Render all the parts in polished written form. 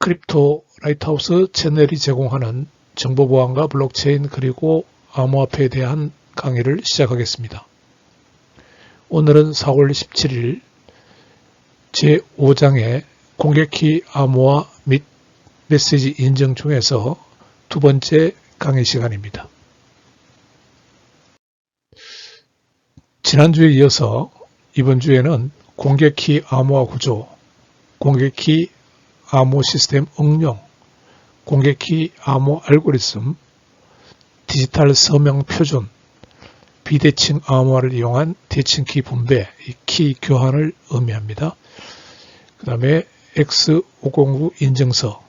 크립토 라이트하우스 채널이 제공하는 정보보안과 블록체인 그리고 암호화폐에 대한 강의를 시작하겠습니다. 오늘은 4월 17일 제5장의 공개키 암호화 및 메시지 인증 중에서 두 번째 강의 시간입니다. 지난주에 이어서 이번 주에는 공개키 암호화 구조, 공개키 암호 시스템 응용, 공개키 암호 알고리즘, 디지털 서명 표준, 비대칭 암호화를 이용한 대칭키 분배, 키 교환을 의미합니다. 그 다음에 X509 인증서,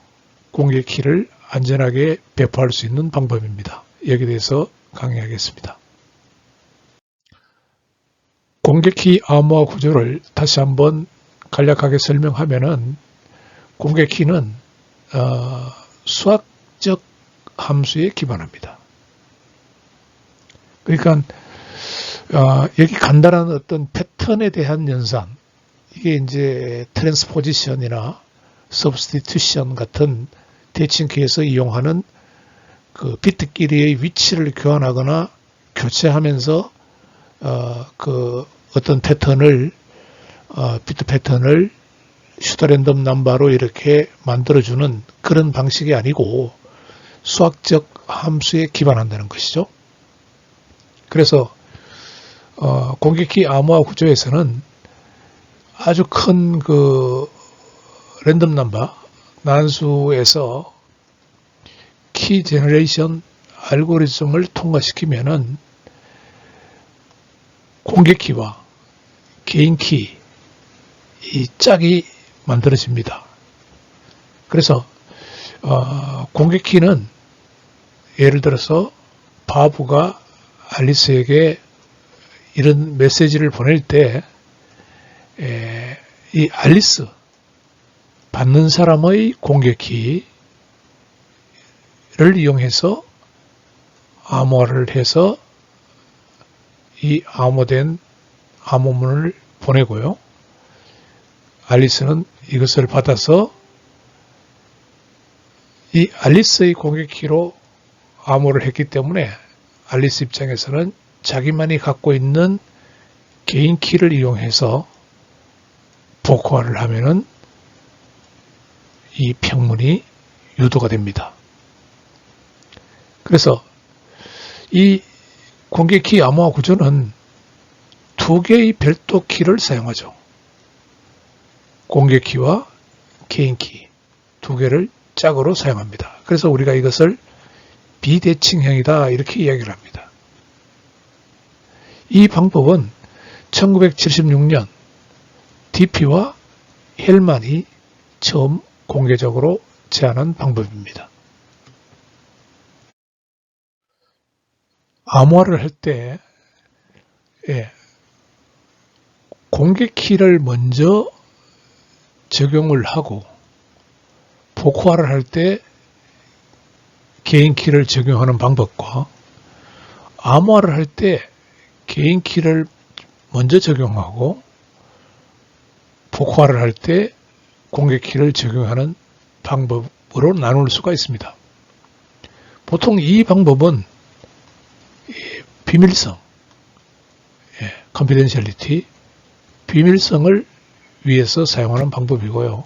공개키를 안전하게 배포할 수 있는 방법입니다. 여기에 대해서 강의하겠습니다. 공개키 암호화 구조를 다시 한번 간략하게 설명하면은 공개키는 수학적 함수에 기반합니다. 그러니까 여기 간단한 어떤 패턴에 대한 연산, 이게 이제 트랜스포지션이나 서브스티튜션 같은 대칭키에서 이용하는 그 비트끼리의 위치를 교환하거나 교체하면서 그 어떤 패턴을 비트 패턴을 슈더랜덤 넘버로 이렇게 만들어주는 그런 방식이 아니고 수학적 함수에 기반한다는 것이죠. 그래서 공개키 암호화 구조에서는 아주 큰 그 랜덤 넘버 난수에서 키 제너레이션 알고리즘을 통과시키면은 공개키와 개인키 이 짝이 만들어집니다. 그래서 공개키는 예를 들어서 바브가 알리스에게 이런 메시지를 보낼 때 이 알리스 받는 사람의 공개키를 이용해서 암호화를 해서 이 암호된 암호문을 보내고요. 알리스는 이것을 받아서 이 알리스의 공개키로 암호를 했기 때문에 알리스 입장에서는 자기만이 갖고 있는 개인 키를 이용해서 복호화를 하면은 이 평문이 유도가 됩니다. 그래서 이 공개키 암호화 구조는 두 개의 별도 키를 사용하죠. 공개키와 개인키 두 개를 짝으로 사용합니다. 그래서 우리가 이것을 비대칭형이다 이렇게 이야기를 합니다. 이 방법은 1976년 DP와 헬만이 처음 공개적으로 제안한 방법입니다. 암호화를 할 때 공개키를 먼저 적용을 하고 복호화를 할 때 개인키를 적용하는 방법과 암호화를 할 때 개인키를 먼저 적용하고 복호화를 할 때 공개키를 적용하는 방법으로 나눌 수가 있습니다. 보통 이 방법은 비밀성, confidentiality, 비밀성을 위해서 사용하는 방법이고요.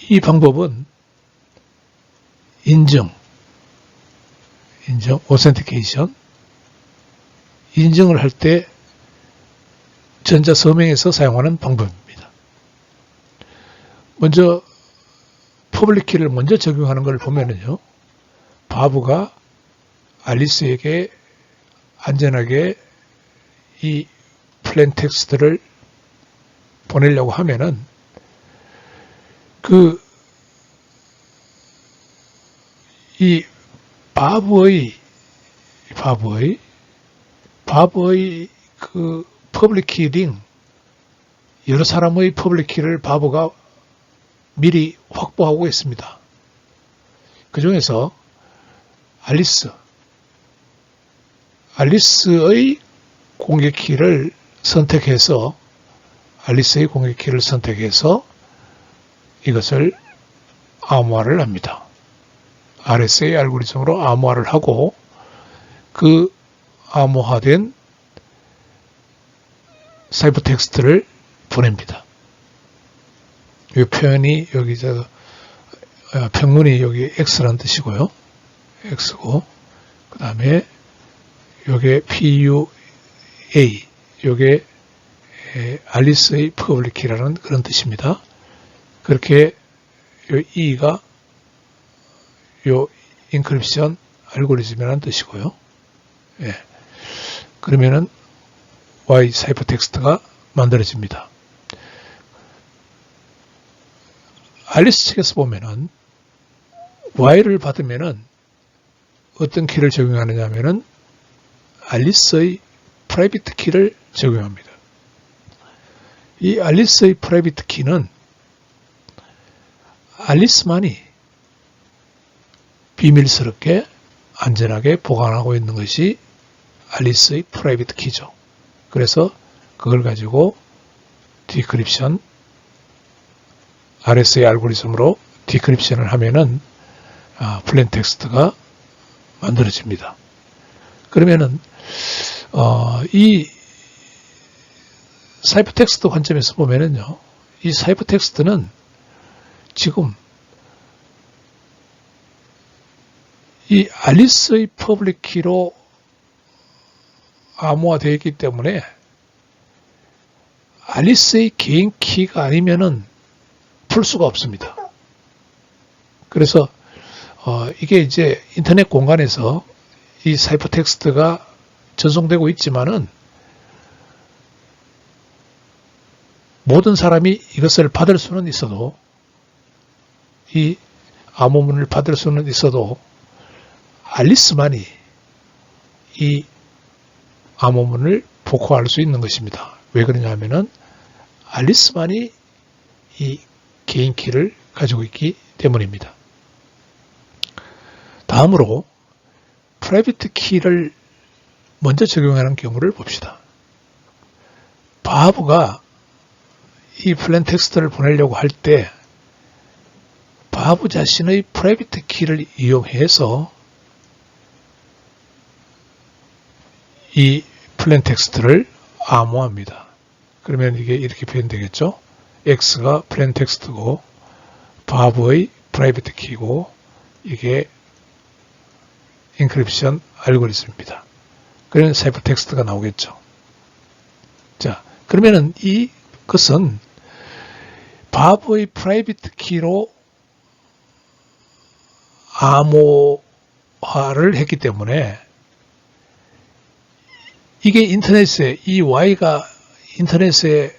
이 방법은 인증, authentication, 인증을 할 때 전자서명에서 사용하는 방법입니다. 먼저 퍼블릭키를 먼저 적용하는 걸 보면은요, 바브가 알리스에게 안전하게 이 플레인 텍스트를 보내려고 하면은 이 바브의 그 퍼블릭키 링, 여러 사람의 퍼블릭키를 바브가 미리 확보하고 있습니다. 그 중에서 알리스의 공개키를 선택해서 이것을 암호화를 합니다. RSA 알고리즘으로 암호화를 하고 그 암호화된 사이퍼텍스트를 보냅니다. 이 표현이 여기 평문이 여기 X라는 뜻이고요. X고 그 다음에 요게 PUA 요게 알리스의 퍼블릭키라는 그런 뜻입니다. 그렇게 요 E가 요 인크립션 알고리즘이라는 뜻이고요. 예. 그러면은 Y 사이퍼텍스트가 만들어집니다. 알리스 측에서 보면은 Y를 받으면은 어떤 키를 적용하느냐 하면은 알리스의 프라이빗 키를 적용합니다. 이 알리스의 프라이빗 키는 알리스만이 비밀스럽게 안전하게 보관하고 있는 것이 알리스의 프라이빗 키죠. 그래서 그걸 가지고 디크립션 RSA 알고리즘으로 디크립션을 하면은 플레인텍스트가 만들어집니다. 그러면은 이 사이퍼텍스트 관점에서 보면은요, 이 사이퍼텍스트는 지금 이 알리스의 퍼블릭 키로 암호화되어 있기 때문에 알리스의 개인 키가 아니면은 풀 수가 없습니다. 그래서 이게 이제 인터넷 공간에서 이 사이퍼텍스트가 전송되고 있지만은 모든 사람이 이것을 받을 수는 있어도 이 암호문을 받을 수는 있어도 알리스만이 이 암호문을 복호할 수 있는 것입니다. 왜 그러냐 하면은 알리스만이 이 개인 키를 가지고 있기 때문입니다. 다음으로 프라이빗 키를 먼저 적용하는 경우를 봅시다. 바브가 이 플레인텍스트를 보내려고 할 때 바브 자신의 프라이빗 키를 이용해서 이 플레인텍스트를 암호합니다. 그러면 이게 이렇게 표현되겠죠. X가 플레인텍스트고 바브의 프라이빗 키고 이게 인크립션 알고리즘입니다. 그러면 사이퍼텍스트가 나오겠죠. 자, 그러면은 이것은 바브의 프라이빗 키로 암호화를 했기 때문에 이게 인터넷에 이 Y가 인터넷에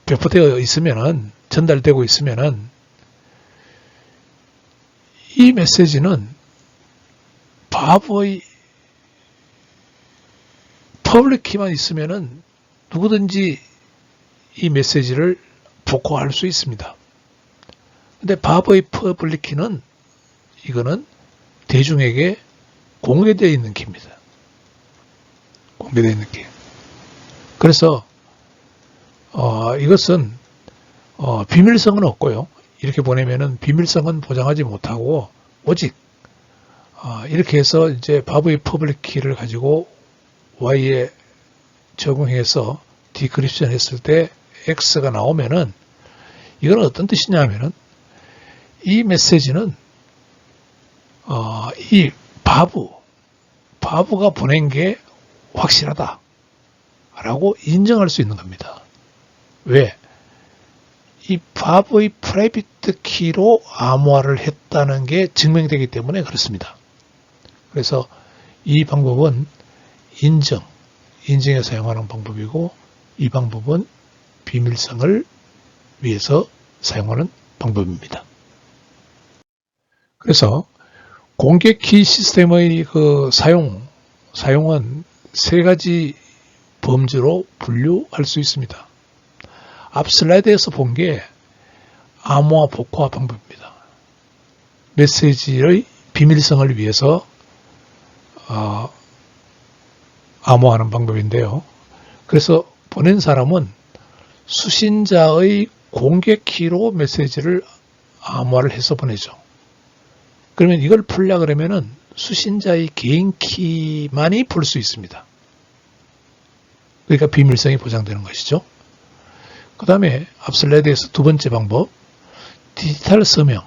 배포되어 있으면은 전달되고 있으면은 이 메시지는 바브의 퍼블릭 키만 있으면은 누구든지 이 메시지를 복호할 수 있습니다. 근데 바브의 퍼블릭 키는 이거는 대중에게 공개되어 있는 키입니다. 공개되어 있는 키. 그래서 이것은 비밀성은 없고요. 이렇게 보내면은 비밀성은 보장하지 못하고 오직 이렇게 해서 이제 바브의 퍼블릭 키를 가지고 Y에 적용해서 디크립션 했을 때 X가 나오면은 이건 어떤 뜻이냐 하면은 이 메시지는 이 바브가 보낸 게 확실하다 라고 인정할 수 있는 겁니다. 왜? 이 바브의 프라이빗 키로 암호화를 했다는 게 증명되기 때문에 그렇습니다. 그래서 이 방법은 인증에 사용하는 방법이고 이 방법은 비밀성을 위해서 사용하는 방법입니다. 그래서 공개 키 시스템의 그 사용은 세 가지 범주로 분류할 수 있습니다. 앞 슬라이드에서 본 게 암호화 복호화 방법입니다. 메시지의 비밀성을 위해서 암호하는 방법인데요. 그래서 보낸 사람은 수신자의 공개 키로 메시지를 암호화를 해서 보내죠. 그러면 이걸 풀려 그러면은 수신자의 개인 키만이 풀 수 있습니다. 그러니까 비밀성이 보장되는 것이죠. 그 다음에 앞서 레드에서 두 번째 방법, 디지털 서명.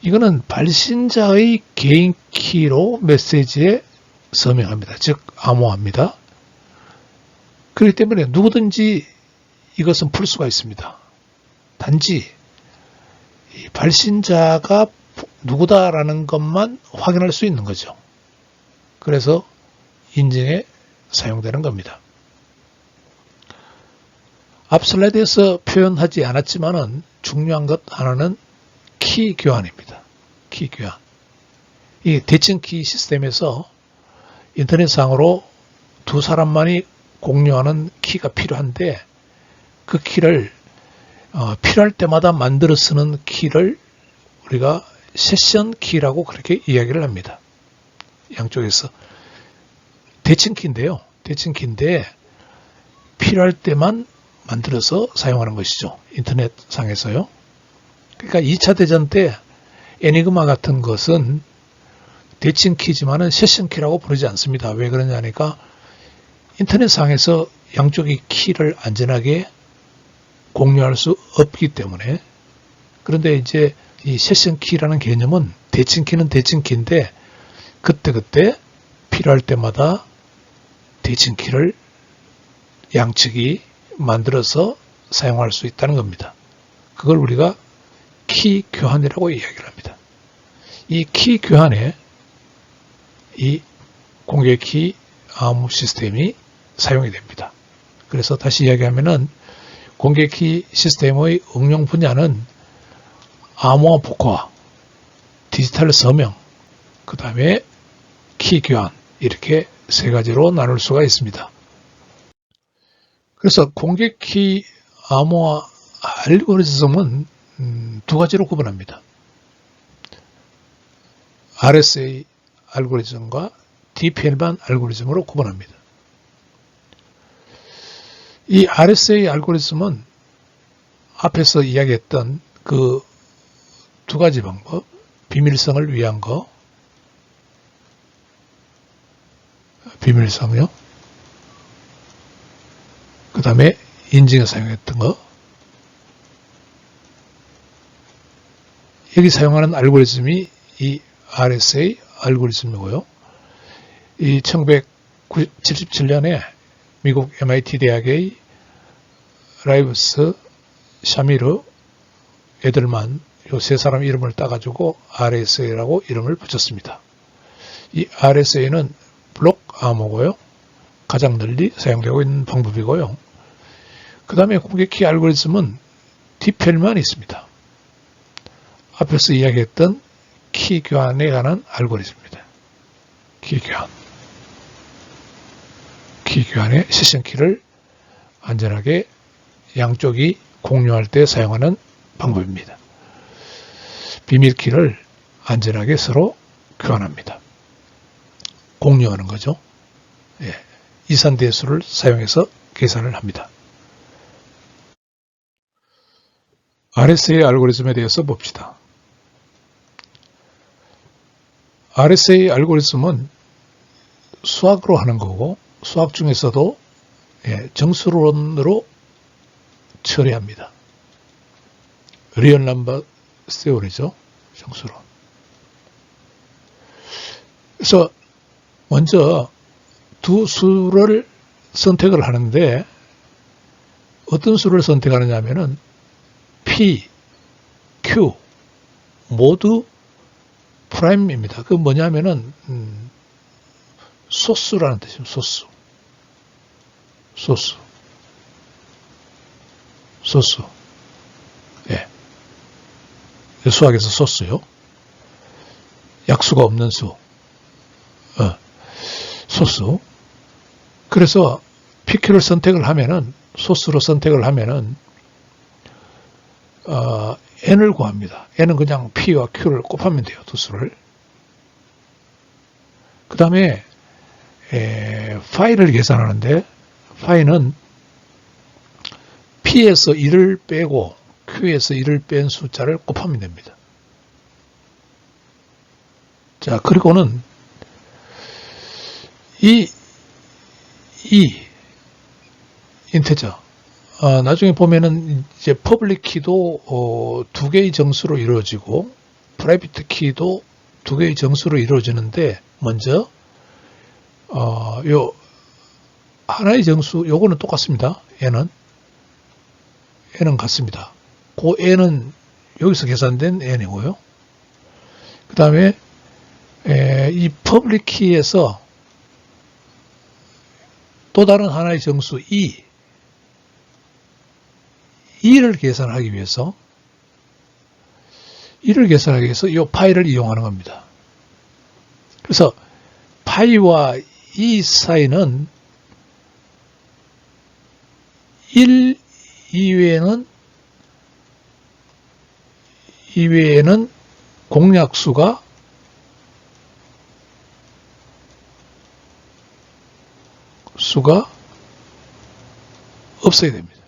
이거는 발신자의 개인 키로 메시지에 서명합니다. 즉 암호화합니다. 그렇기 때문에 누구든지 이것은 풀 수가 있습니다. 단지 이 발신자가 누구다라는 것만 확인할 수 있는 거죠. 그래서 인증에 사용되는 겁니다. 앞 슬라이드에서 표현하지 않았지만은 중요한 것 하나는 키 교환입니다. 키 교환. 이 대칭키 시스템에서 인터넷상으로 두 사람만이 공유하는 키가 필요한데 그 키를 필요할 때마다 만들어 쓰는 키를 우리가 세션 키라고 그렇게 이야기를 합니다. 양쪽에서 대칭키인데요. 대칭키인데 필요할 때만 만들어서 사용하는 것이죠. 인터넷상에서요. 그러니까 2차 대전 때 애니그마 같은 것은 대칭키지만은 세션키라고 부르지 않습니다. 왜 그러냐니까 인터넷상에서 양쪽의 키를 안전하게 공유할 수 없기 때문에. 그런데 이제 이 세션키라는 개념은 대칭키는 대칭키인데 그때그때 필요할 때마다 대칭키를 양측이 만들어서 사용할 수 있다는 겁니다. 그걸 우리가 키 교환이라고 이야기를 합니다. 이 키 교환에 이 공개 키 암호 시스템이 사용이 됩니다. 그래서 다시 이야기하면은 공개 키 시스템의 응용 분야는 암호화 복화, 디지털 서명, 그 다음에 키 교환 이렇게 세 가지로 나눌 수가 있습니다. 그래서 공개 키 암호화 알고리즘은 두 가지로 구분합니다. RSA 알고리즘과 DPL만 알고리즘으로 구분합니다. 이 RSA 알고리즘은 앞에서 이야기했던 그 두 가지 방법, 비밀성을 위한 거, 비밀성이요. 그 다음에 인증에 사용했던 거. 여기 사용하는 알고리즘이 이 RSA 알고리즘이고요. 이 1977년에 미국 MIT 대학의 라이브스, 샤미르, 에들만 요 세 사람 이름을 따가지고 RSA라고 이름을 붙였습니다. 이 RSA는 블록 암호고요. 가장 널리 사용되고 있는 방법이고요. 그 다음에 공개키 알고리즘은 DPL만 있습니다. 앞에서 이야기했던 키 교환에 관한 알고리즘입니다. 키 교환. 키 교환의 세션키를 안전하게 양쪽이 공유할 때 사용하는 방법입니다. 비밀키를 안전하게 서로 교환합니다. 공유하는 거죠. 예. 이산대수를 사용해서 계산을 합니다. RSA 알고리즘에 대해서 봅시다. RSA 알고리즘은 수학으로 하는 거고 수학 중에서도 정수론으로 처리합니다. 리얼 넘버 세오리죠. 정수론. 그래서 먼저 두 수를 선택을 하는데 어떤 수를 선택하느냐 하면은 P, Q 모두 프라임입니다. 그 뭐냐면은 소수라는 뜻이에요. 소수. 소수. 소수. 예. 수학에서 소수요. 약수가 없는 수. 소수. 그래서 PQ를 선택을 하면은, 소수로 선택을 하면은, n을 구합니다. n은 그냥 P와 Q를 곱하면 돼요. 두 수를. 그 다음에, 파이를 계산하는데, 파이는 P에서 1을 빼고 Q에서 1을 뺀 숫자를 곱하면 됩니다. 자, 그리고는 이 인테저, 나중에 보면은 이제 퍼블릭 키도 두 개의 정수로 이루어지고 프라이빗 키도 두 개의 정수로 이루어지는데, 먼저 요 하나의 정수, 요거는 똑같습니다. n은 같습니다. 그 n은 여기서 계산된 n이고요. 그 다음에 이 퍼블릭 키에서 또 다른 하나의 정수 E를 계산하기 위해서 이 파이를 이용하는 겁니다. 그래서 파이와 E 사이는 1 이외에는 공약수가 없어야 됩니다.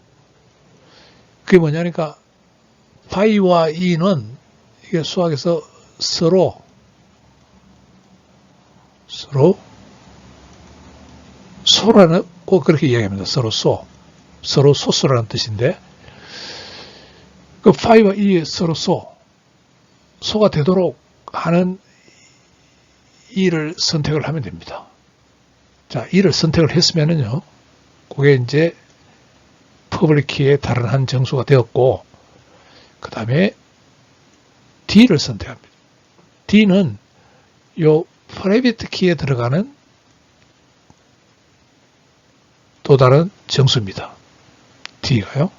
그게 뭐냐니까 파이와 E는 이게 수학에서 서로 소라는 꼭 그렇게 이야기합니다. 서로 소수라는 뜻인데, 그 파이와 E의 서로 소가 되도록 하는 E를 선택을 하면 됩니다. 자, E를 선택을 했으면은요, 그게 이제 퍼블릭 키의 다른 한 정수가 되었고, 그 다음에 D를 선택합니다. D는 요 프라이빗 키에 들어가는 또 다른 정수입니다. D가요.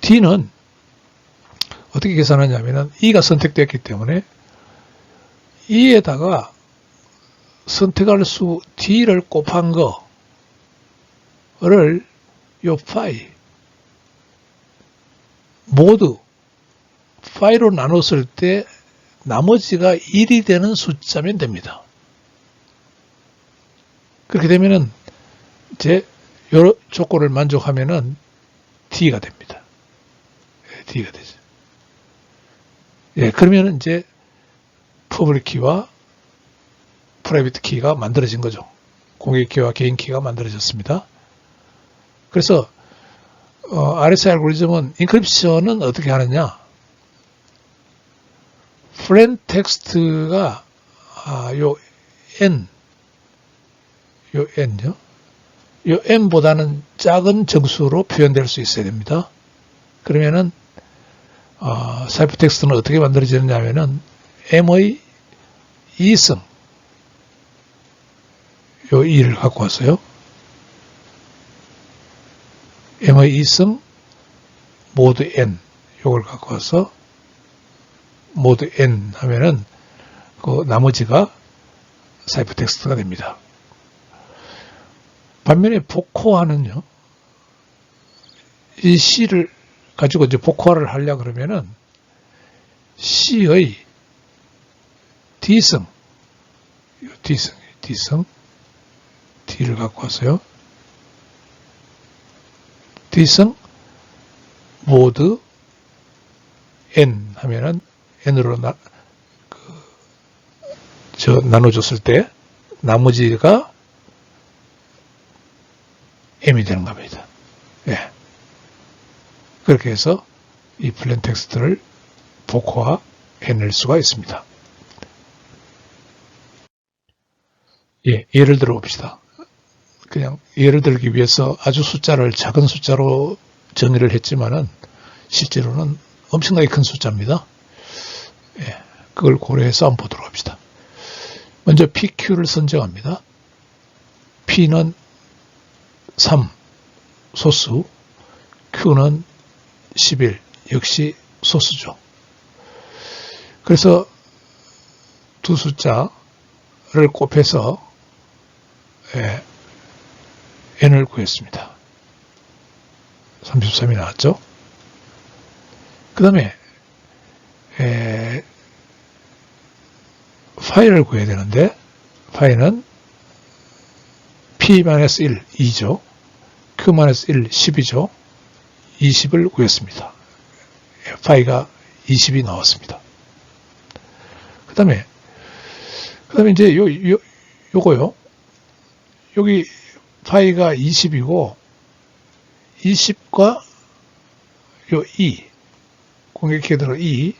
D는 어떻게 계산하냐면은 E가 선택되었기 때문에 E에다가 선택할 수 D를 곱한 거를 요 파이 모두 파이로 나눴을 때 나머지가 1이 되는 숫자면 됩니다. 그렇게 되면은 이제 요 조건을 만족하면은 D가 됩니다. D가 되죠. 예, 그러면은 이제 퍼블릭 키와 프라이빗 키가 만들어진 거죠. 공개 키와 개인 키가 만들어졌습니다. 그래서 RSA 알고리즘은 인크립션은 어떻게 하느냐? 플레인 텍스트가 요 n보다는 작은 정수로 표현될 수 있어야 됩니다. 그러면은 사이퍼 텍스트는 어떻게 만들어지느냐면은 m의 2승 요 2를 갖고 왔어요. m의 2승 모드 n 요걸 갖고 와서 모드 n 하면은 그 나머지가 사이퍼 텍스트가 됩니다. 반면에 복호화는요, 이 C를 가지고 이제 복호화를 하려고 그러면은 C의 D승 D를 갖고 와서요. D승 모드 n 하면은 n으로 나눠줬을 때 나머지가 m이 되는 겁니다. 예. 그렇게 해서 이 플레인 텍스트를 복호화 해낼 수가 있습니다. 예, 예를 들어 봅시다. 그냥 예를 들기 위해서 아주 작은 숫자로 정의를 했지만은 실제로는 엄청나게 큰 숫자입니다. 예, 그걸 고려해서 한번 보도록 합시다. 먼저 PQ를 선정합니다. P는 3 소수, Q는 11 역시 소수죠. 그래서 두 숫자를 곱해서 n을 구했습니다. 33이 나왔죠. 그 다음에 파이를 구해야 되는데 파이는 p-1 2죠. Q-1, 10이죠. 20을 구했습니다. 파이가 20이 나왔습니다. 그 다음에 이제 요거요. 여기 파이가 20이고 20과 요 2 공격해 들어 2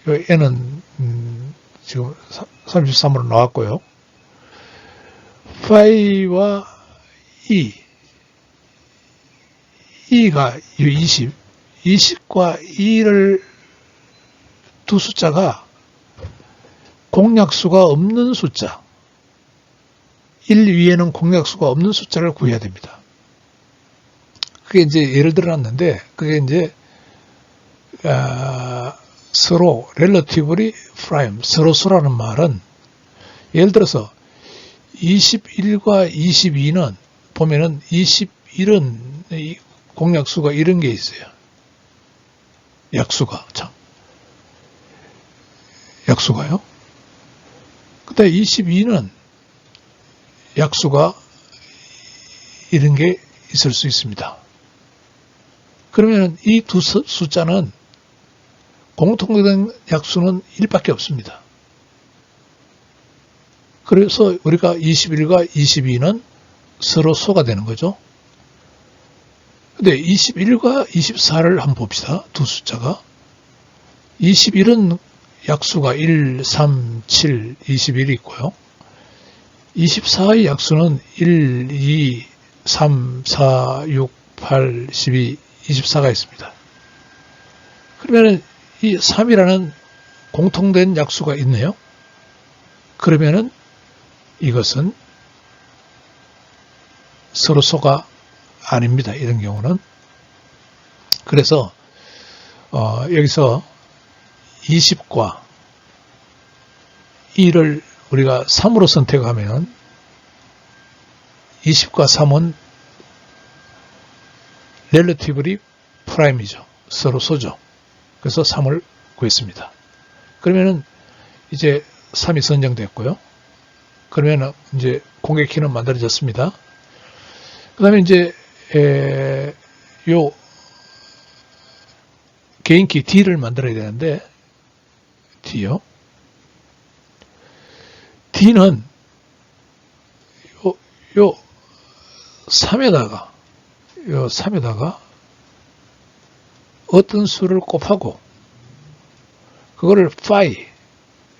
요 n은 지금 33으로 나왔고요. 파이와 2가 20과 2를 두 숫자가 공약수가 없는 숫자 1 위에는 공약수가 없는 숫자를 구해야 됩니다. 그게 이제 예를 들어놨는데 그게 이제 서로 relatively prime 서로서라는 말은 예를 들어서 21과 22는 보면은 21은 공약수가 이런 게 있어요. 약수가요. 그때 22는 약수가 이런 게 있을 수 있습니다. 그러면 이 두 숫자는 공통된 약수는 1밖에 없습니다. 그래서 우리가 21과 22는 서로 소가 되는 거죠. 근데 21과 24를 한번 봅시다. 두 숫자가. 21은 약수가 1, 3, 7, 21이 있고요. 24의 약수는 1, 2, 3, 4, 6, 8, 12, 24가 있습니다. 그러면 이 3이라는 공통된 약수가 있네요. 그러면은 이것은 서로 소가 아닙니다. 이런 경우는. 그래서 여기서 20과 2를 우리가 3으로 선택하면 20과 3은 relatively prime이죠. 서로 소죠. 그래서 3을 구했습니다. 그러면은 이제 3이 선정됐고요. 그러면 이제 공격키는 만들어졌습니다. 그 다음에 이제 요 개인키 D를 만들어야 되는데 D요. D는 요 3에다가 어떤 수를 곱하고 그거를 파이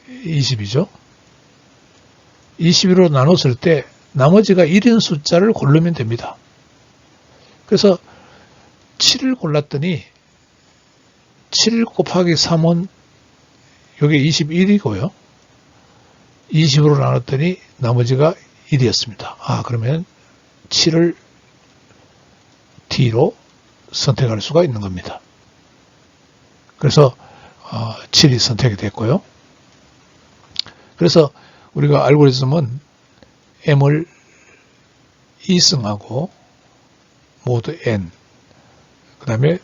20이죠. 21로 나눴을 때 나머지가 1인 숫자를 고르면 됩니다. 그래서 7을 골랐더니 7 곱하기 3은 이게 21이고요. 20으로 나눴더니 나머지가 1이었습니다. 그러면 7을 D로 선택할 수가 있는 겁니다. 그래서 7이 선택이 됐고요. 그래서 우리가 알고리즘은 M을 2승하고 모드 N 그 다음에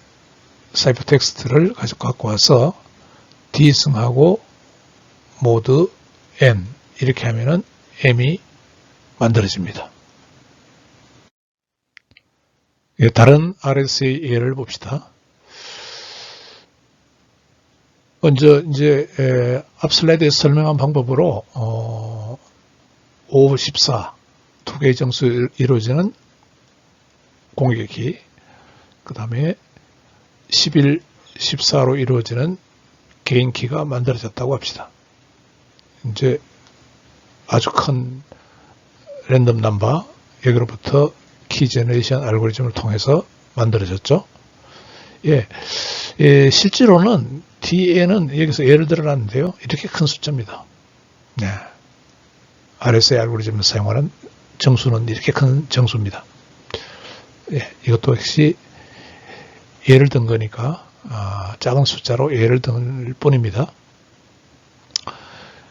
사이퍼 텍스트를 갖고 와서 D승하고 모드 N 이렇게 하면은 M이 만들어집니다. 다른 RSA 예를 봅시다. 먼저 이제 앞 슬라이드에서 설명한 방법으로 5, 14 두 개의 정수 이루어지는 공격키, 그 다음에 11, 14로 이루어지는 개인키가 만들어졌다고 합시다. 이제 아주 큰 랜덤 넘버 여기로부터 키 제너레이션 알고리즘을 통해서 만들어졌죠. 실제로는 DN은 여기서 예를 들어놨는데요. 이렇게 큰 숫자입니다. 네. RSA 알고리즘을 사용하는 정수는 이렇게 큰 정수입니다. 이것도 역시 예를 든 거니까 작은 숫자로 예를 들 뿐입니다.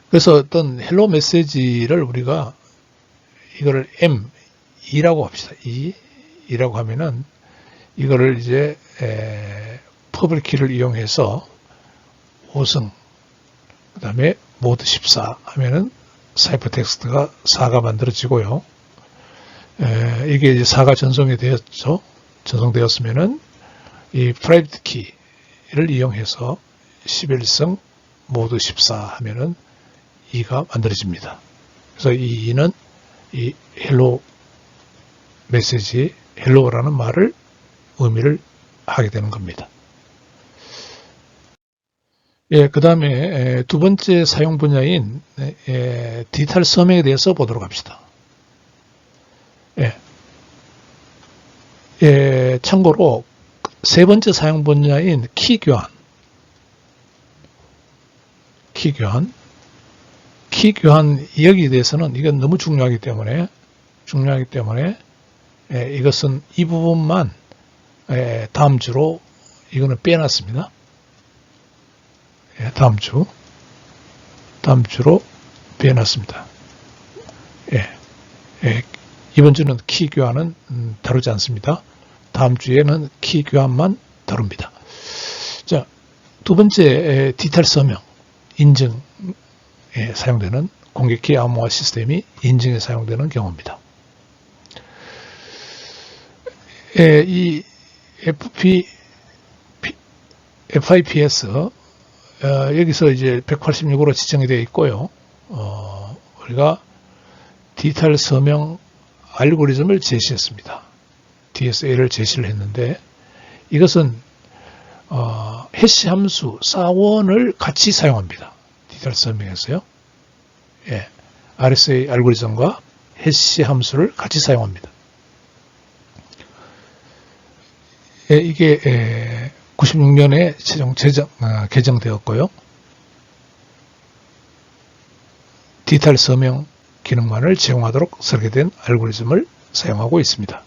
그래서 어떤 헬로 메시지를 우리가 이거를 M2라고 합시다. 2라고 하면은 이거를 이제 퍼블릭 키를 이용해서 5승 그 다음에 모드 14 하면은 사이퍼 텍스트가 4가 만들어지고요. 이게 이제 4가 전송이 되었죠. 전송되었으면은 이 프라이빗 키를 이용해서 11성 모두 14 하면은 2가 만들어집니다. 그래서 이 2는 이 헬로 메시지, 헬로라는 말을 의미를 하게 되는 겁니다. 예, 그 다음에 두 번째 사용 분야인 디지털 서명에 대해서 보도록 합시다. 참고로 세 번째 사용 분야인 키 교환, 여기에 대해서는 이건 너무 중요하기 때문에 이것은 이 부분만 다음 주로 이거는 빼놨습니다. 다음 주로 빼놨습니다. 이번 주는 키 교환은 다루지 않습니다. 다음 주에는 키 교환만 다룹니다. 자, 두 번째 디지털 서명, 인증에 사용되는 공개키 암호화 시스템이 인증에 사용되는 경우입니다. 이 FIPS 여기서 이제 186으로 지정이 되어 있고요. 우리가 디지털 서명 알고리즘을 제시했습니다. DSA를 제시를 했는데 이것은 해시 함수 사원을 같이 사용합니다. 디지털 서명에서요. RSA 알고리즘과 해시 함수를 같이 사용합니다. 이게 96년에 개정되었고요. 디지털 서명 기능만을 제공하도록 설계된 알고리즘을 사용하고 있습니다.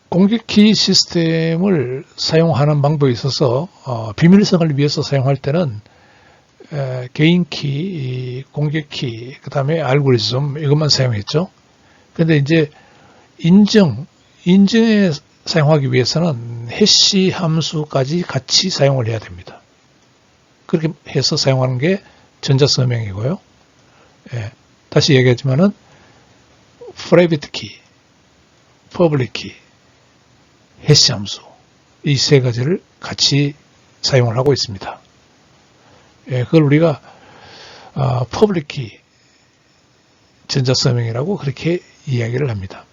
공개키 시스템을 사용하는 방법에 있어서 비밀성을 위해서 사용할 때는 개인키, 공개키, 그 다음에 알고리즘 이것만 사용했죠. 그런데 이제 인증에 사용하기 위해서는 해시 함수까지 같이 사용을 해야 됩니다. 그렇게 해서 사용하는 게 전자서명이고요. 다시 얘기하지만은 프라이빗 키, 퍼블릭 키, 해시 함수 이 세 가지를 같이 사용을 하고 있습니다. 그걸 우리가 퍼블릭 키 전자서명이라고 그렇게 이야기를 합니다.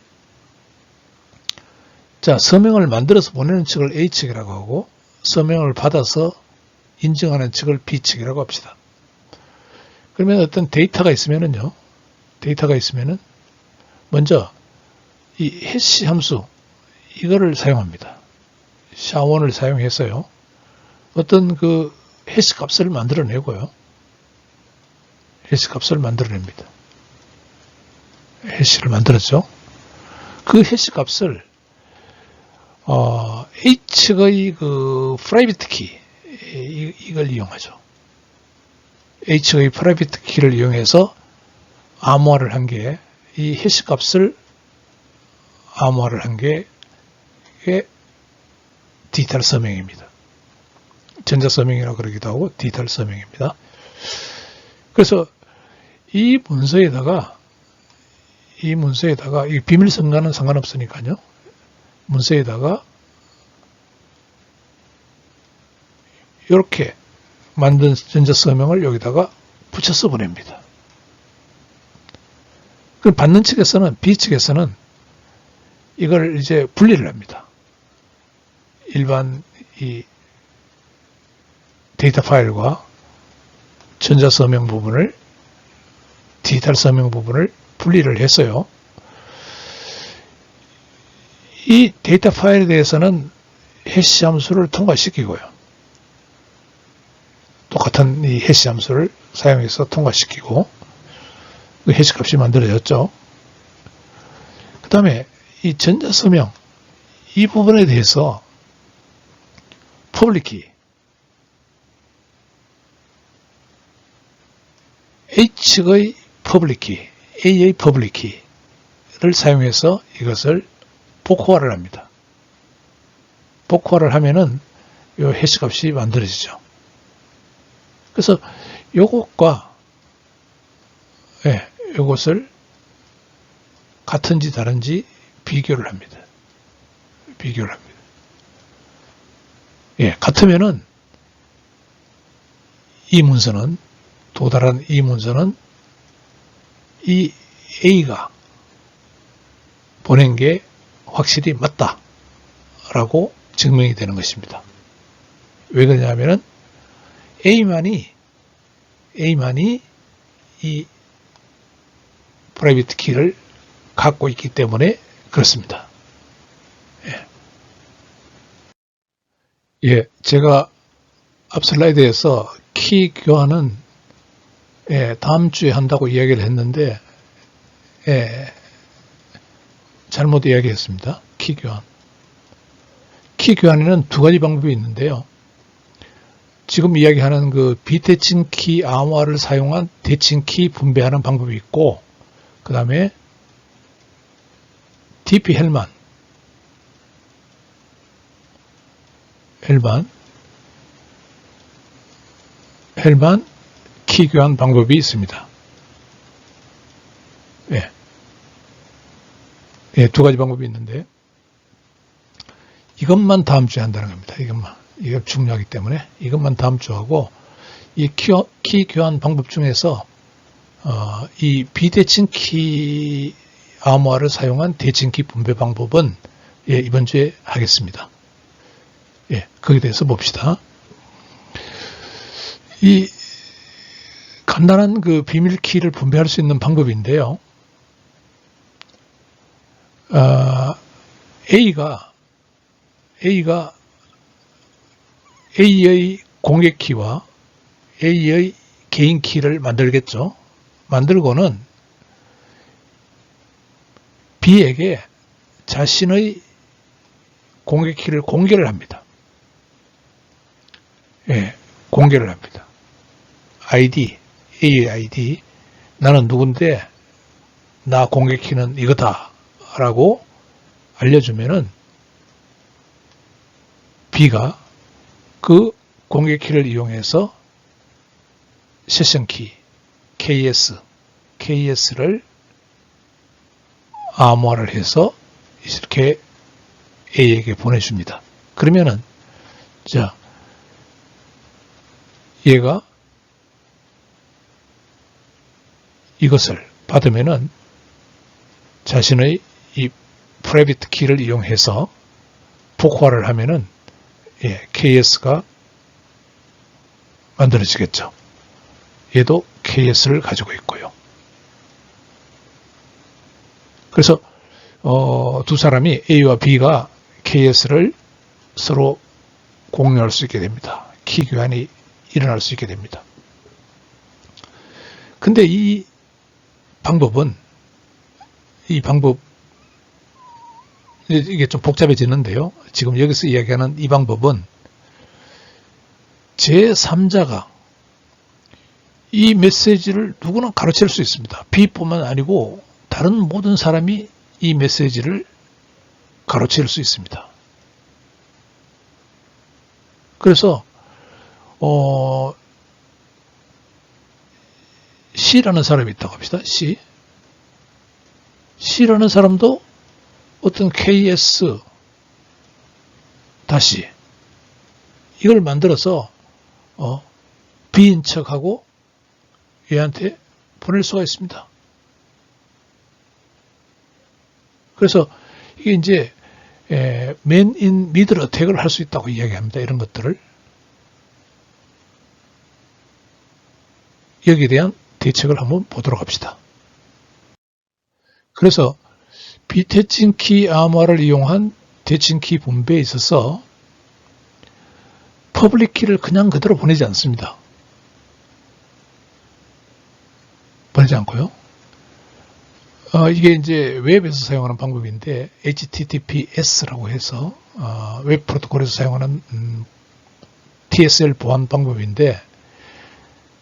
자, 서명을 만들어서 보내는 측을 A측이라고 하고 서명을 받아서 인증하는 측을 B측이라고 합시다. 그러면 어떤 데이터가 있으면은 먼저 이 해시 함수 이거를 사용합니다. 샤원을 사용해서요. 어떤 그 해시 값을 만들어내고요. 해시 값을 만들어냅니다. 해시를 만들었죠. 그 해시 값을 H측의 그 프라이빗 키 이걸 이용하죠. H의 프라이빗 키를 이용해서 암호화를 한 게 이 해시 값을 암호화를 한 게 디지털 서명입니다. 전자서명이라고 그러기도 하고 디지털 서명입니다. 그래서 이 문서에다가 이 비밀성과는 상관없으니까요. 문서에다가 이렇게 만든 전자서명을 여기다가 붙여서 보냅니다. 그럼 받는 측에서는 B측에서는 이걸 이제 분리를 합니다. 일반 이 데이터 파일과 전자서명 부분을 디지털 서명 부분을 분리를 했어요. 이 데이터 파일에 대해서는 해시 함수를 통과시키고요. 똑같은 이 해시 함수를 사용해서 통과시키고 그 해시 값이 만들어졌죠. 그 다음에 이 전자서명 이 부분에 대해서 퍼블릭 키 H측의 퍼블릭 키 A의 퍼블릭 키를 사용해서 이것을 복호화를 합니다. 복호화를 하면은 이 해시 값이 만들어지죠. 그래서 요것과 예, 이것을 같은지 다른지 비교를 합니다. 비교를 합니다. 예, 같으면은 이 문서는, 도달한 이 문서는 이 A가 보낸 게 확실히 맞다라고 증명이 되는 것입니다. 왜 그러냐면은 A만이 이 프라이빗 키를 갖고 있기 때문에 그렇습니다. 예. 예, 제가 앞 슬라이드에서 키 교환은 다음 주에 한다고 이야기를 했는데 잘못 이야기했습니다. 키 교환. 키 교환에는 두 가지 방법이 있는데요. 지금 이야기하는 그 비대칭 키 암호화를 사용한 대칭 키 분배하는 방법이 있고, 그 다음에 DP 헬만 키 교환 방법이 있습니다. 두 가지 방법이 있는데 이것만 다음 주에 한다는 겁니다. 이게 중요하기 때문에 이것만 다음 주 하고, 이 키 교환 방법 중에서 이 비대칭 키 암호화를 사용한 대칭 키 분배 방법은 이번 주에 하겠습니다. 거기에 대해서 봅시다. 이 간단한 그 비밀 키를 분배할 수 있는 방법인데요. A가 A의 공개 키와 A의 개인 키를 만들겠죠. 만들고는 B에게 자신의 공개 키를 공개를 합니다. 공개를 합니다. A의 ID, 나는 누군데 나 공개 키는 이거다 라고 알려주면은 B가 그 공개 키를 이용해서 세션 키 KS를 암호화를 해서 이렇게 A에게 보내줍니다. 그러면은 자, 얘가 이것을 받으면은 자신의 이 프라이빗 키를 이용해서 복화를 하면은 KS가 만들어지겠죠. 얘도 KS를 가지고 있고요. 그래서 두 사람이 A와 B가 KS를 서로 공유할 수 있게 됩니다. 키 교환이 일어날 수 있게 됩니다. 근데 이 방법 이게 좀 복잡해지는데요. 지금 여기서 이야기하는 이 방법은 제3자가 이 메시지를 누구나 가로챌 수 있습니다. B뿐만 아니고 다른 모든 사람이 이 메시지를 가로챌 수 있습니다. 그래서 C라는 사람이 있다고 합시다. C라는 사람도 어떤 KS 다시 이걸 만들어서 B인 척하고 얘한테 보낼 수가 있습니다. 그래서 이게 이제 Man in Middle Attack을 할 수 있다고 이야기합니다. 이런 것들을. 여기에 대한 대책을 한번 보도록 합시다. 그래서 비대칭 키 암호화를 이용한 대칭 키 분배에 있어서 퍼블릭 키를 그냥 그대로 보내지 않습니다. 보내지 않고요. 이게 이제 웹에서 사용하는 방법인데 HTTPS라고 해서 웹 프로토콜에서 사용하는 TSL 보안 방법인데,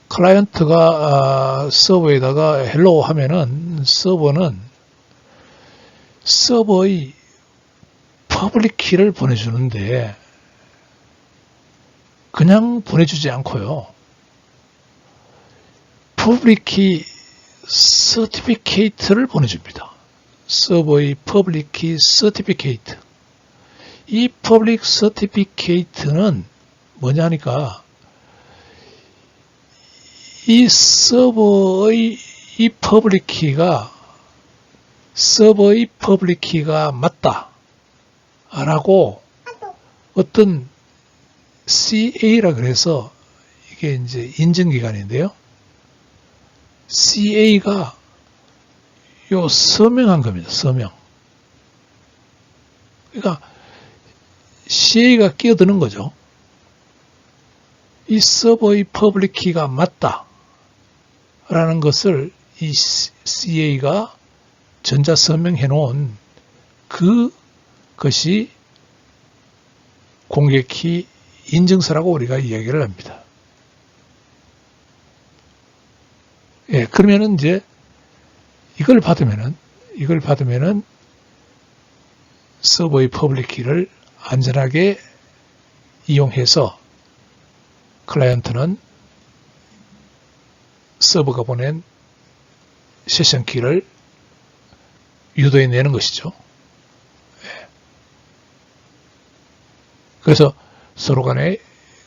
클라이언트가 서버에다가 헬로우 하면은 서버의 퍼블릭 키를 보내주는데 그냥 보내주지 않고요. 퍼블릭 키 서티피케이트를 보내줍니다. 서버의 퍼블릭 키 서티피케이트. 이 퍼블릭 서티피케이트는 뭐냐 하니까 이 서버의 이 퍼블릭 키가 서버의 퍼블릭 키가 맞다 라고 어떤 CA라 그래서 이게 이제 인증기관인데요. CA가 요 서명한 겁니다. 서명. 그러니까 CA가 끼어드는 거죠. 이 서버의 퍼블릭 키가 맞다 라는 것을 이 CA가 전자 서명해 놓은 그것이 공개키 인증서라고 우리가 이야기를 합니다. 예, 그러면은 이제 이걸 받으면은 서버의 퍼블릭 키를 안전하게 이용해서 클라이언트는 서버가 보낸 세션 키를 유도해 내는 것이죠. 예. 그래서 서로 간의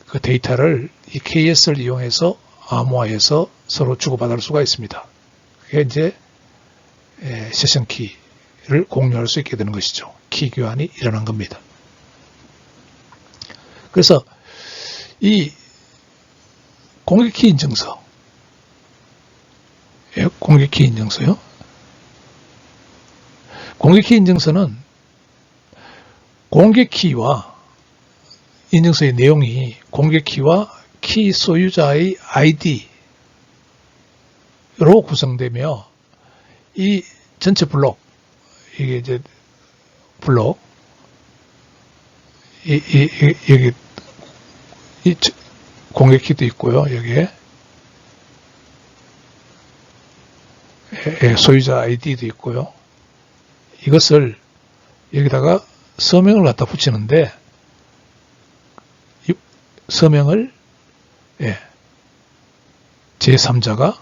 그 데이터를 이 KS를 이용해서 암호화해서 서로 주고받을 수가 있습니다. 그게 이제 세션 키를 공유할 수 있게 되는 것이죠. 키 교환이 일어난 겁니다. 그래서 이 공개키 인증서, 공개키 인증서요. 공개키 인증서는 공개키와 인증서의 내용이 공개키와 키 소유자의 ID로 구성되며 이 전체 블록, 이게 이제 블록, 여기 이 공개키도 있고요. 여기에 소유자 ID도 있고요. 이것을 여기다가 서명을 갖다 붙이는데 이 서명을 제3자가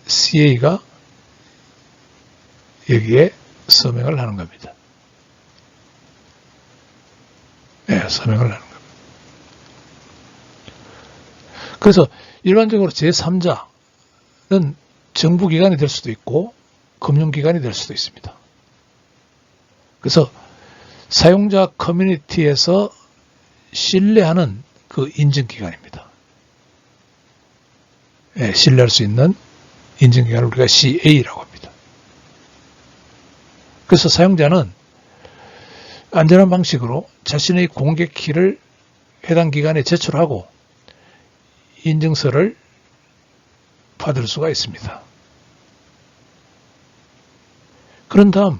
CA가 여기에 서명을 하는 겁니다. 서명을 하는 겁니다. 그래서 일반적으로 제3자는 정부기관이 될 수도 있고 금융기관이 될 수도 있습니다. 그래서 사용자 커뮤니티에서 신뢰하는 그 인증기관입니다. 신뢰할 수 있는 인증기관을 우리가 CA라고 합니다. 그래서 사용자는 안전한 방식으로 자신의 공개키를 해당 기관에 제출하고 인증서를 받을 수가 있습니다. 그런 다음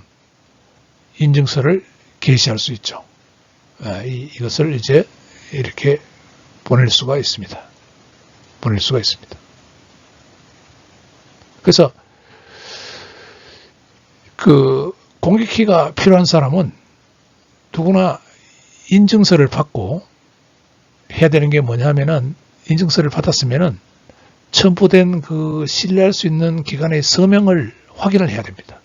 인증서를 게시할 수 있죠. 이것을 이제 이렇게 보낼 수가 있습니다. 그래서 그 공개키가 필요한 사람은 누구나 인증서를 받고 해야 되는 게 뭐냐면은 인증서를 받았으면은 첨부된 그 신뢰할 수 있는 기관의 서명을 확인을 해야 됩니다.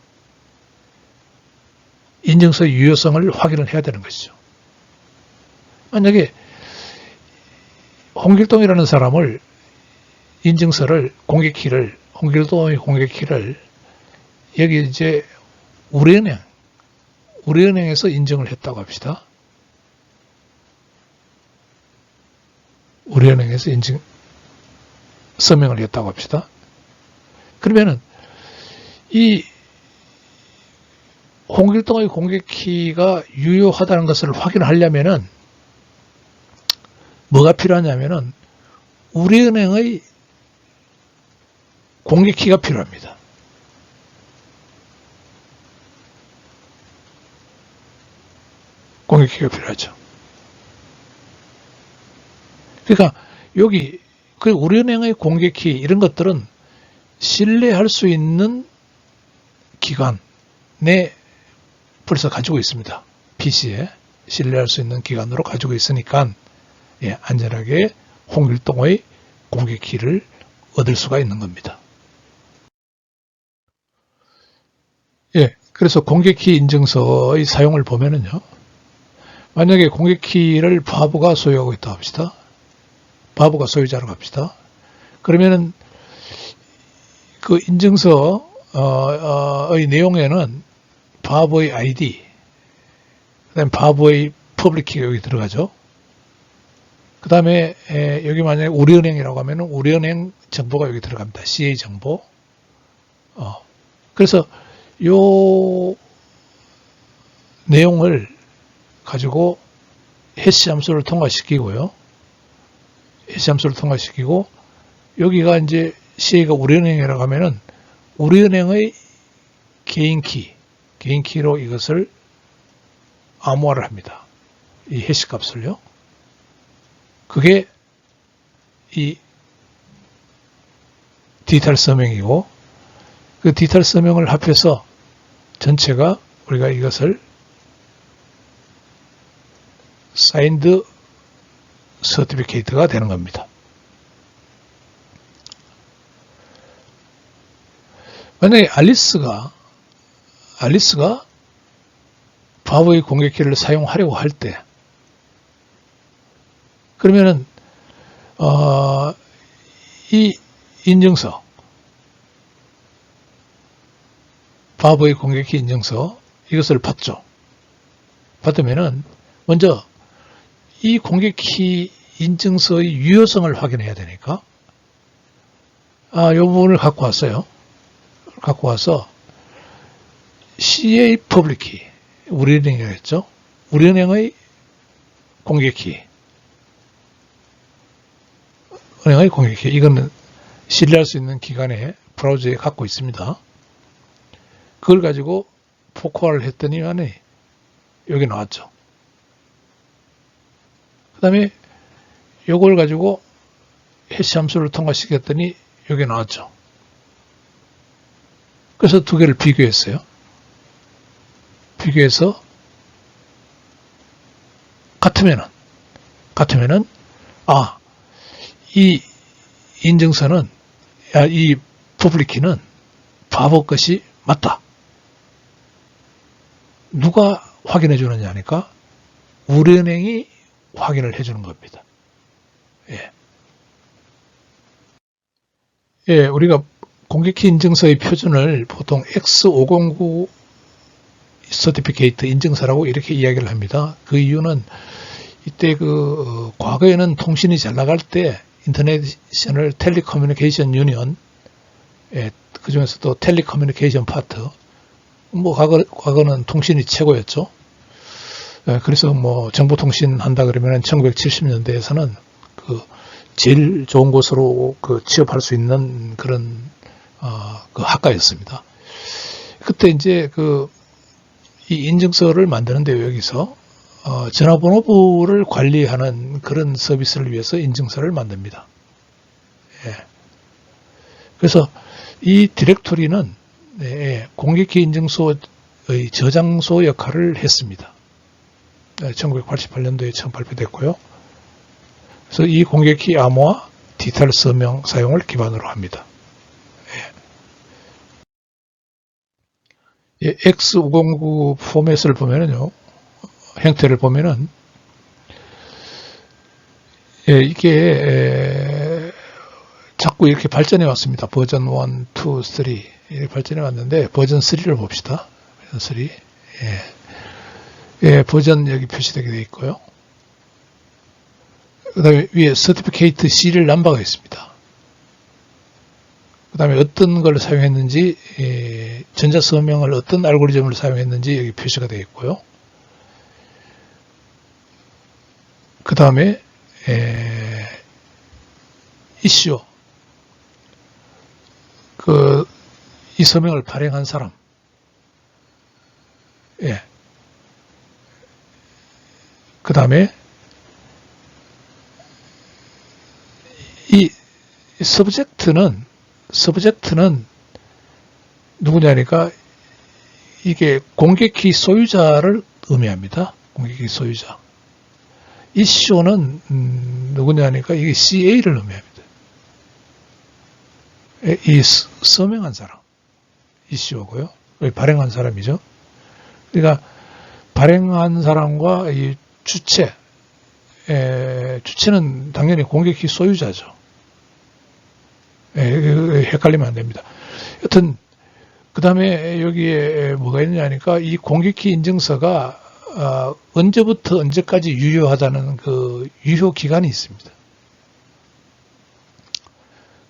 인증서의 유효성을 확인을 해야 되는 것이죠. 만약에 홍길동이라는 사람을 인증서를 홍길동의 공개키를 여기 이제 우리은행에서 인증을 했다고 합시다. 우리은행에서 서명을 했다고 합시다. 그러면은 이 홍길동의 공개키가 유효하다는 것을 확인하려면은 뭐가 필요하냐면은 우리은행의 공개키가 필요합니다. 공개키가 필요하죠. 그러니까 여기 그 우리은행의 공개키 이런 것들은 신뢰할 수 있는 기관에 벌써 가지고 있습니다. PC에 신뢰할 수 있는 기관으로 가지고 있으니까 안전하게 홍길동의 공개키를 얻을 수가 있는 겁니다. 예, 그래서 공개키 인증서의 사용을 보면은요, 만약에 공개키를 바보가 소유하고 있다 합시다. 바보가 소유자라고 합시다. 그러면은 그 인증서의 내용에는 바보의 아이디, 그다음에 바보의 퍼블릭키가 여기 들어가죠. 그 다음에 여기 만약에 우리은행이라고 하면 우리은행 정보가 여기 들어갑니다. CA 정보. 그래서 요 내용을 가지고 해시 함수를 통과시키고요. 해시 함수를 통과시키고 여기가 이제 CA가 우리은행이라고 하면은 우리은행의 개인키로 이것을 암호화를 합니다. 이 해시 값을요. 그게 이 디지털 서명이고 그 디지털 서명을 합해서 전체가 우리가 이것을 사인드 서티피케이트가 되는 겁니다. 만약에 알리스가 바보의 공개키를 사용하려고 할 때 그러면은 이 인증서 바보의 공개키 인증서 이것을 받죠. 받으면은 먼저 이 공개키 인증서의 유효성을 확인해야 되니까 이 부분을 갖고 왔어요. 갖고 와서 CA 퍼블릭키 우리은행이라고 했죠. 우리은행의 공개키 은행의 공개키 이거는 신뢰할 수 있는 기관에 브라우저에 갖고 있습니다. 그걸 가지고 포커화를 했더니 여기 나왔죠. 그 다음에 이걸 가지고 해시 함수를 통과시켰더니 여기 나왔죠. 그래서 두 개를 비교했어요. 비교해서 같으면은 이 인증서는 이 퍼블릭키는 바보 것이 맞다. 누가 확인해 주느냐 하니까 우리은행이 확인을 해 주는 겁니다. 우리가 공개키 인증서의 표준을 보통 X509 서티피케이트 인증서라고 이렇게 이야기를 합니다. 그 이유는 이때 과거에는 통신이 잘 나갈 때 인터내셔널 텔레커뮤니케이션 유니언, 그 중에서도 텔레커뮤니케이션 파트, 과거는 통신이 최고였죠. 그래서 정보통신 한다 그러면 1970년대에서는 제일 좋은 곳으로 취업할 수 있는 그런 학과였습니다. 그때 이제 이 인증서를 만드는데 여기서 전화번호부를 관리하는 그런 서비스를 위해서 인증서를 만듭니다. 그래서 이 디렉토리는 공개키 인증서의 저장소 역할을 했습니다. 1988년도에 처음 발표됐고요. 그래서 이 공개키 암호화 디지털 서명 사용을 기반으로 합니다. X509 포맷을 보면은요, 형태를 보면은, 이게, 자꾸 이렇게 발전해 왔습니다. 버전 1, 2, 3. 이렇게 발전해 왔는데, 버전 3를 봅시다. 버전 3. 버전 여기 표시되게 되어 있고요. 그 다음에 위에 서티피케이트 시리얼 넘버가 있습니다. 그 다음에 어떤 걸 사용했는지, 전자서명을 어떤 알고리즘을 사용했는지 여기 표시가 되어 있고요. 그 다음에, 이슈. 이 서명을 발행한 사람. 그 다음에, 이 서브젝트는 누구냐니까 이게 공개키 소유자를 의미합니다. 공개키 소유자. 이슈는 누구냐니까 이게 CA를 의미합니다. 이 서명한 사람. 이슈고요. 발행한 사람이죠. 그러니까 발행한 사람과 이 주체는 당연히 공개키 소유자죠. 헷갈리면 안 됩니다. 여튼 그 다음에 여기에 뭐가 있느냐니까 이 공개키 인증서가 언제부터 언제까지 유효하다는 그 유효 기간이 있습니다.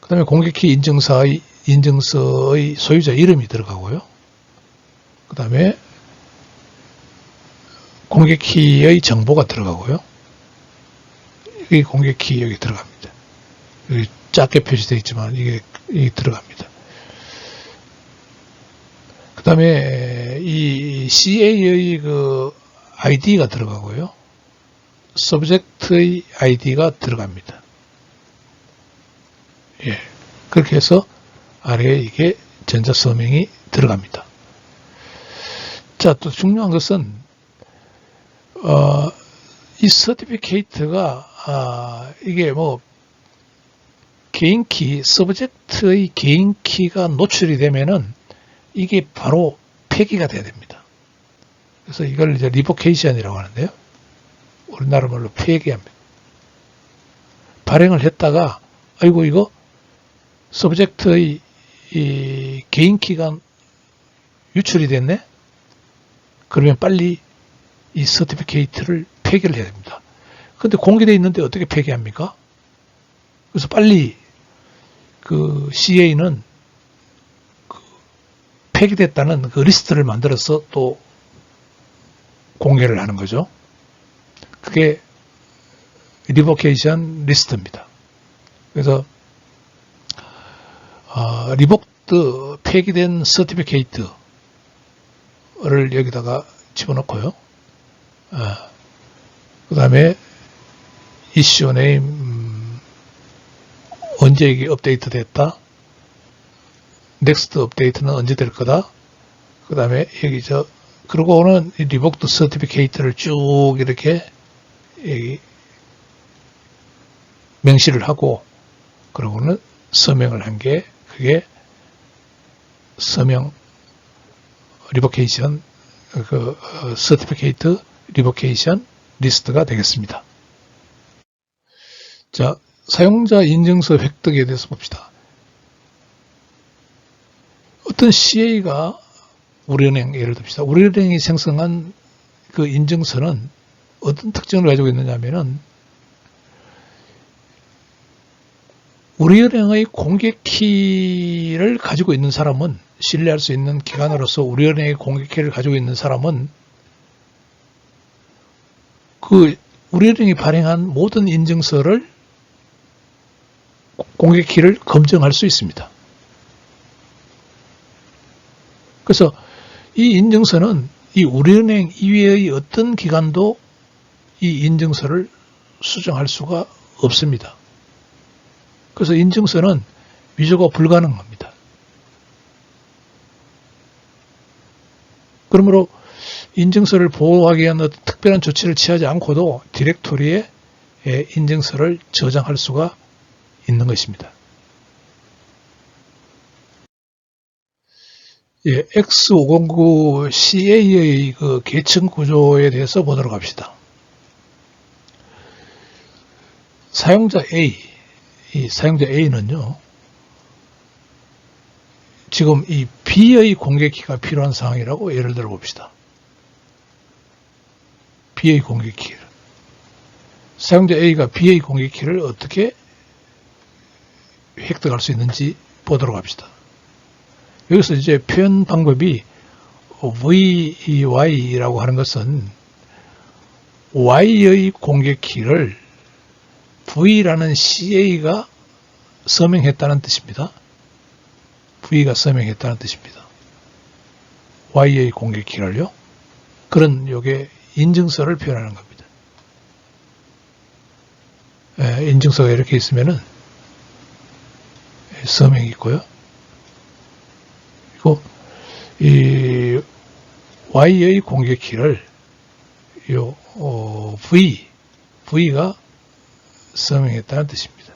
그 다음에 공개키 인증서의 소유자 이름이 들어가고요. 그 다음에 공개키의 정보가 들어가고요. 이 공개키 여기 들어갑니다. 여기 작게 표시되어 있지만 이게 들어갑니다. 그 다음에 이 CA의 그 ID가 들어가고요. 서브젝트의 ID가 들어갑니다. 예. 그렇게 해서 아래에 이게 전자 서명이 들어갑니다. 자, 또 중요한 것은, 이 서티피케이트가, 이게 뭐, 개인키, 서브젝트의 개인키가 노출이 되면은 이게 바로 폐기가 돼야 됩니다. 그래서 이걸 이제 리보케이션이라고 하는데요. 우리나라 말로 폐기합니다. 발행을 했다가, 아이고, 이거 서브젝트의 이 개인키가 유출이 됐네? 그러면 빨리 이 서티피케이트를 폐기를 해야 됩니다. 근데 공개되어 있는데 어떻게 폐기합니까? 그래서 빨리 그 CA는 그 폐기됐다는 그 리스트를 만들어서 또 공개를 하는 거죠. 그게 리보케이션 리스트입니다. 그래서 리복드 폐기된 서티피케이트를 여기다가 집어넣고요. 그 다음에 이슈 네임 언제 이게 업데이트 됐다. 넥스트 업데이트는 언제 될 거다. 그 다음에 여기 그러고는 리복드 서티피케이트를 쭉 이렇게 여기 명시를 하고 그러고는 서명을 한 게 그게 서명 리보케이션 서티피케이트 리보케이션 리스트가 되겠습니다. 자, 사용자 인증서 획득에 대해서 봅시다. 어떤 CA가 우리은행 예를 듭시다. 우리은행이 생성한 그 인증서는 어떤 특징을 가지고 있느냐 하면은 우리은행의 공개키를 가지고 있는 사람은 신뢰할 수 있는 기관으로서 우리은행의 공개키를 가지고 있는 사람은 그 우리은행이 발행한 모든 인증서를 공개키를 검증할 수 있습니다. 그래서 이 인증서는 이 우리은행 이외의 어떤 기관도 이 인증서를 수정할 수가 없습니다. 그래서 인증서는 위조가 불가능합니다. 그러므로 인증서를 보호하기 위한 어떤 특별한 조치를 취하지 않고도 디렉토리에 인증서를 저장할 수가 있는 것입니다. 예, X509 CA의 그 계층 구조에 대해서 보도록 합시다. 사용자 A, 이 사용자 A는요, 지금 이 B의 공개키가 필요한 상황이라고 예를 들어 봅시다. B의 공개키를. 사용자 A가 B의 공개키를 어떻게 획득할 수 있는지 보도록 합시다. 여기서 이제 표현 방법이 VY라고 하는 것은 Y의 공개키를 V라는 CA가 서명했다는 뜻입니다. V가 서명했다는 뜻입니다. Y의 공개키를요. 그런 요게 인증서를 표현하는 겁니다. 인증서가 이렇게 있으면은 서명이 있고요. 그리고 이 Y의 공개키를 요 V가 서명했다는 뜻입니다.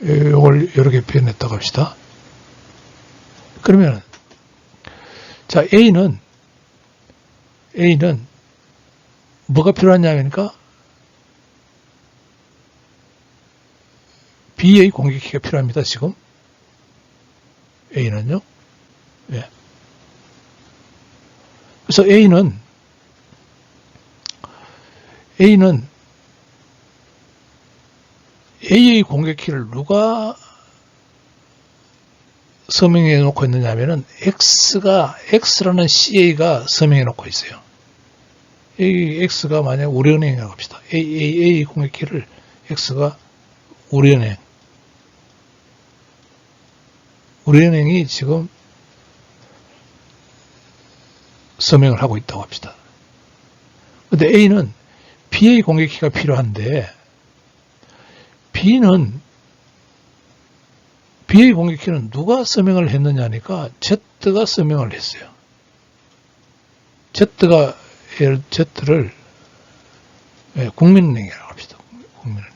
이걸 이렇게 표현했다고 합시다. 그러면 자 A는 뭐가 필요하냐니까 B의 공격기가 필요합니다. 지금 A는요. 예. 그래서 A는 A의 공격키를 누가 서명해 놓고 있느냐면은 X라는 CA가 서명해 놓고 있어요. 이 X가 만약 우리은행이라고 합시다. A 공격키를 X가 우리은행이 지금 서명을 하고 있다고 합시다. 근데 A는 B의 공격키가 필요한데 B의 공격키는 누가 서명을 했느냐니까 Z가 서명을 했어요. Z를 국민은행이라고 합시다. 국민은행.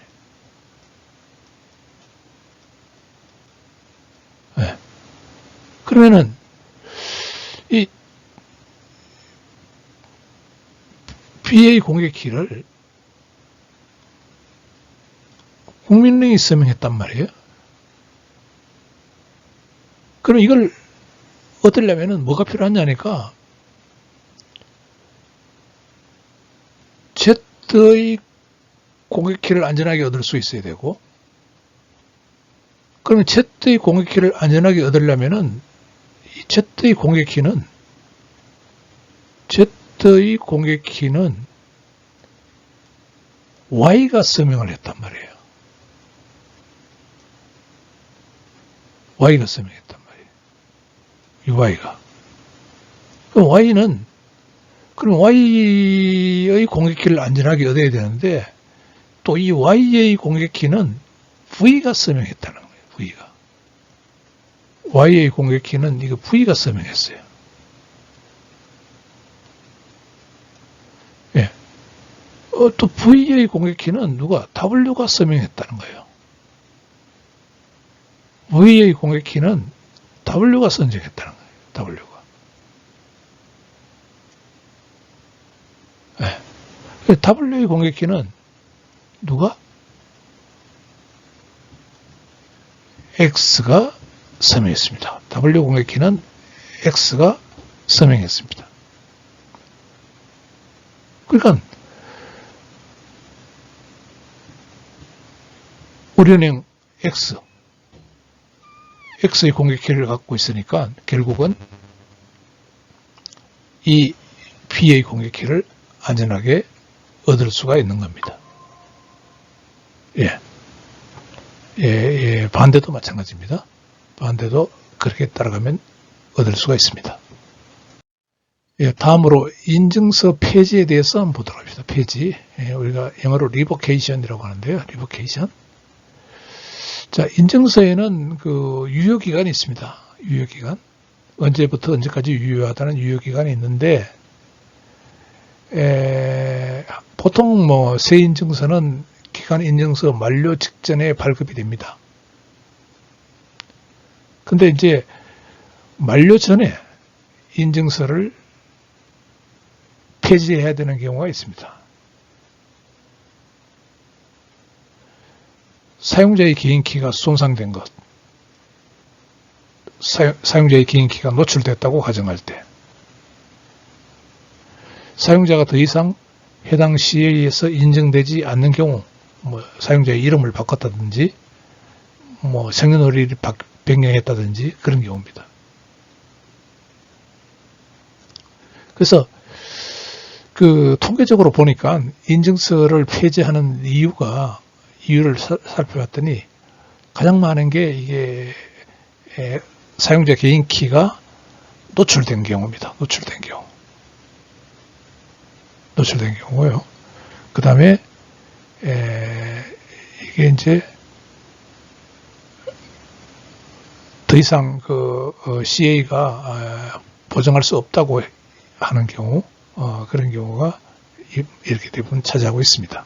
네. 그러면은 이 B의 공격키를 국민은행이 서명했단 말이에요. 그럼 이걸 얻으려면은 뭐가 필요하냐니까 Z의 공격키를 안전하게 얻을 수 있어야 되고, 그러면 Z의 공격키를 안전하게 얻으려면은 이 Z의 공격키는 Y가 서명을 했단 말이에요. Y가 서명했단 말이에요. 이 Y가. 그럼 Y의 공격키를 안전하게 얻어야 되는데, 또 이 Y의 공격키는 V가 서명했다는 거예요. V가. Y의 공격키는 이거 V가 서명했어요. 예. 또 V의 공격키는 누가? W가 서명했다는 거예요. V의 공격키는 W가 선정했다는 거예요. W가. 네. W의 공격키는 누가? X가 서명했습니다. W 공격키는 X가 서명했습니다. 그러니까 우리은행 X의 공격키를 갖고 있으니까 결국은 이 B의 공격키를 안전하게 얻을 수가 있는 겁니다. 반대도 마찬가지입니다. 반대도 그렇게 따라가면 얻을 수가 있습니다. 다음으로 인증서 폐지에 대해서 한번 보도록 합시다. 폐지. 우리가 영어로 리보케이션이라고 하는데요. 리보케이션. 자, 인증서에는 그 유효기간이 있습니다. 유효기간. 언제부터 언제까지 유효하다는 유효기간이 있는데, 보통 새 인증서는 기간 인증서 만료 직전에 발급이 됩니다. 근데 이제 만료 전에 인증서를 폐지해야 되는 경우가 있습니다. 사용자의 개인키가 손상된 것, 사용자의 개인키가 노출됐다고 가정할 때, 사용자가 더 이상 해당 CA에서 인증되지 않는 경우, 사용자의 이름을 바꿨다든지, 생년월일을 변경했다든지 그런 경우입니다. 그래서 통계적으로 보니까 인증서를 폐지하는 이유를 살펴봤더니 가장 많은 게 이게 사용자 개인 키가 노출된 경우입니다. 노출된 경우고요. 그 다음에 이게 이제 더 이상 CA가 보정할 수 없다고 하는 경우, 그런 경우가 이렇게 대부분 차지하고 있습니다.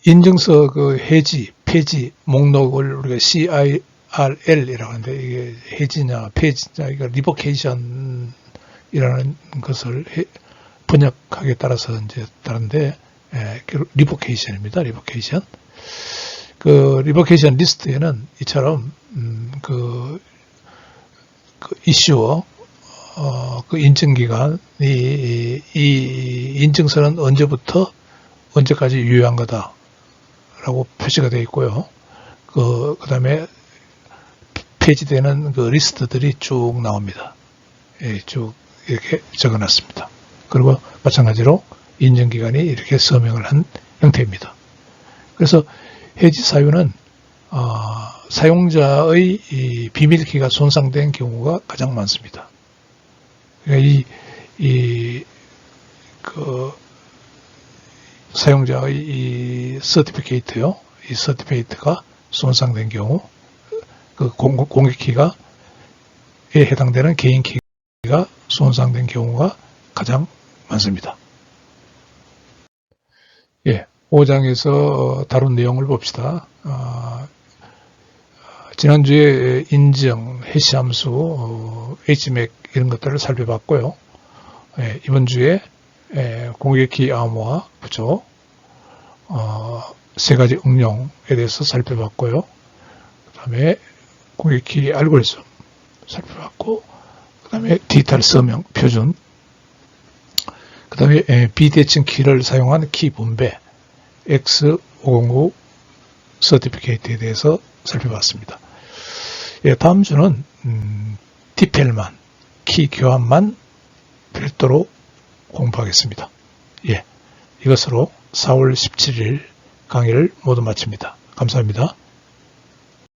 인증서 그 해지, 폐지 목록을 우리가 CIRL이라고 하는데, 이게 해지냐, 폐지냐, 이거 리버케이션이라는 것을 번역하기에 따라서 이제 다른데, 리버케이션입니다. 리버케이션. 그 리버케이션 리스트에는 이처럼 그 이슈어 그 인증기간 이 인증서는 언제부터 언제까지 유효한 거다라고 표시가 되어 있고요. 그 다음에 폐지되는 그 리스트들이 쭉 나옵니다. 예, 쭉 이렇게 적어놨습니다. 그리고 마찬가지로 인증기간이 이렇게 서명을 한 형태입니다. 그래서 해지 사유는 사용자의 이 비밀키가 손상된 경우가 가장 많습니다. 그러니까 그 사용자의 이 서티피케이트요, 이 서티피케이트가 손상된 경우, 그 공개키가 에 해당되는 개인키가 손상된 경우가 가장 많습니다. 예, 5장에서 다룬 내용을 봅시다. 지난주에 인증, 해시함수, HMAC 이런 것들을 살펴봤고요. 예, 이번 주에 공개키 암호화 구조, 세 가지 응용에 대해서 살펴봤고요. 그 다음에 공개키 알고리즘 살펴봤고, 그 다음에 디지털 서명 표준, 그 다음에 비대칭 키를 사용한 키 분배, X509 서티피케이트에 대해서 살펴봤습니다. 예, 다음 주는 디펠만, 키 교환만 별도로 공부하겠습니다. 예, 이것으로 4월 17일 강의를 모두 마칩니다. 감사합니다.